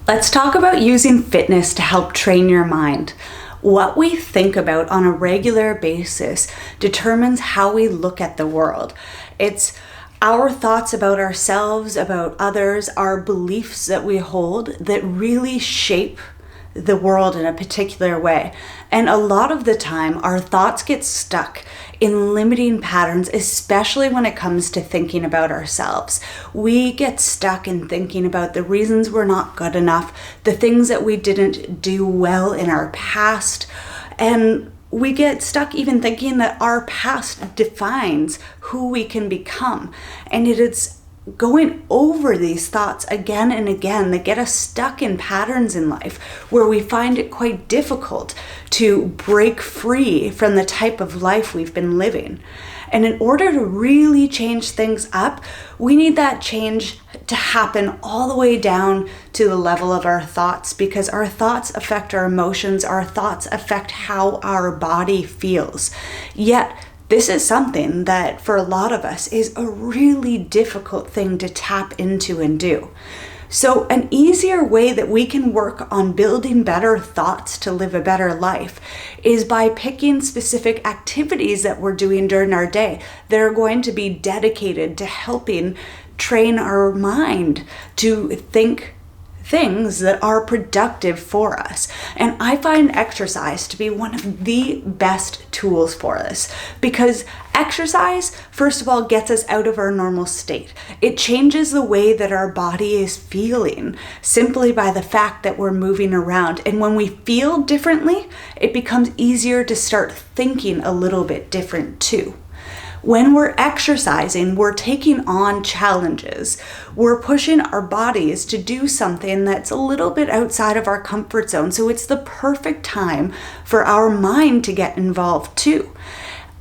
Let's talk about using fitness to help train your mind. What we think about on a regular basis determines how we look at the world. It's our thoughts about ourselves, about others, our beliefs that we hold that really shape the world in a particular way. And a lot of the time, our thoughts get stuck in limiting patterns, especially when it comes to thinking about ourselves. We get stuck in thinking about the reasons we're not good enough, the things that we didn't do well in our past, and we get stuck even thinking that our past defines who we can become. And it is going over these thoughts again and again that get us stuck in patterns in life where we find it quite difficult to break free from the type of life we've been living. And in order to really change things up, we need that change to happen all the way down to the level of our thoughts, because our thoughts affect our emotions, our thoughts affect how our body feels. Yet, this is something that for a lot of us is a really difficult thing to tap into and do. So an easier way that we can work on building better thoughts to live a better life is by picking specific activities that we're doing during our day that are going to be dedicated to helping train our mind to think things that are productive for us. And I find exercise to be one of the best tools for this, because exercise, first of all, gets us out of our normal state. It changes the way that our body is feeling simply by the fact that we're moving around. And when we feel differently, it becomes easier to start thinking a little bit different too. When we're exercising, we're taking on challenges. We're pushing our bodies to do something that's a little bit outside of our comfort zone. So it's the perfect time for our mind to get involved too.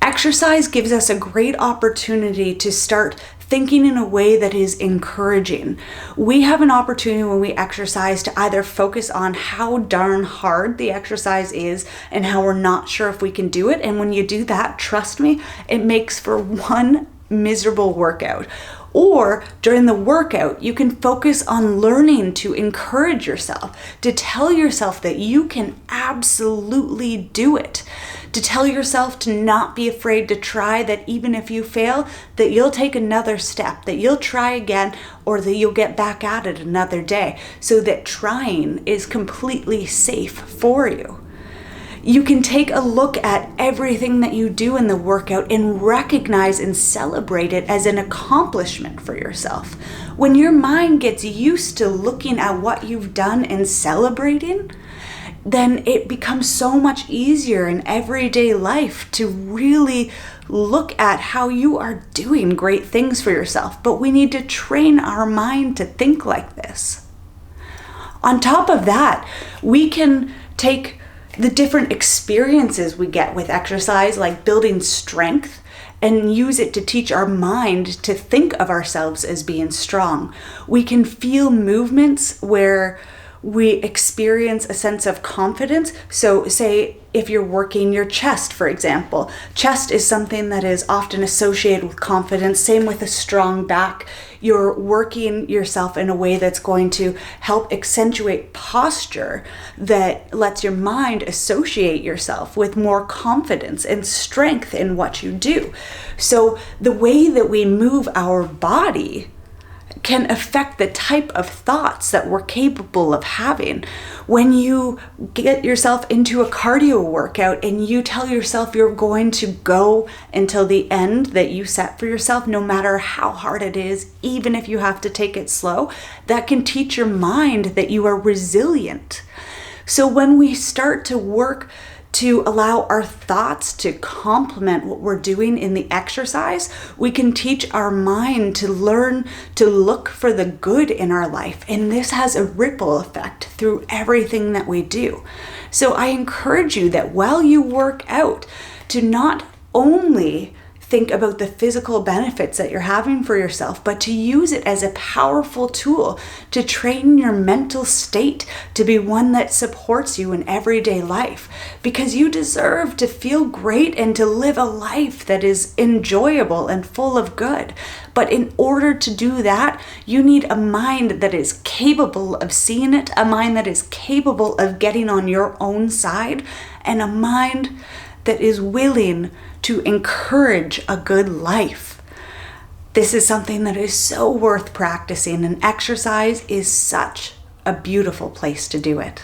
Exercise gives us a great opportunity to start thinking in a way that is encouraging. We have an opportunity when we exercise to either focus on how darn hard the exercise is and how we're not sure if we can do it. And when you do that, trust me, it makes for one miserable workout. Or during the workout, you can focus on learning to encourage yourself, to tell yourself that you can absolutely do it, to tell yourself to not be afraid to try, that even if you fail, that you'll take another step, that you'll try again, or that you'll get back at it another day, so that trying is completely safe for you. You can take a look at everything that you do in the workout and recognize and celebrate it as an accomplishment for yourself. When your mind gets used to looking at what you've done and celebrating, then it becomes so much easier in everyday life to really look at how you are doing great things for yourself. But we need to train our mind to think like this. On top of that, we can take the different experiences we get with exercise, like building strength, and use it to teach our mind to think of ourselves as being strong. We can feel movements where we experience a sense of confidence. So say if you're working your chest, for example, chest is something that is often associated with confidence. Same with a strong back. You're working yourself in a way that's going to help accentuate posture that lets your mind associate yourself with more confidence and strength in what you do. So the way that we move our body can affect the type of thoughts that we're capable of having. When you get yourself into a cardio workout and you tell yourself you're going to go until the end that you set for yourself, no matter how hard it is, even if you have to take it slow, that can teach your mind that you are resilient. So when we start to work to allow our thoughts to complement what we're doing in the exercise, we can teach our mind to learn to look for the good in our life. And this has a ripple effect through everything that we do. So I encourage you that while you work out, to not only think about the physical benefits that you're having for yourself, but to use it as a powerful tool to train your mental state to be one that supports you in everyday life, because you deserve to feel great and to live a life that is enjoyable and full of good. But in order to do that, you need a mind that is capable of seeing it, a mind that is capable of getting on your own side, and a mind that is willing to encourage a good life. This is something that is so worth practicing, and exercise is such a beautiful place to do it.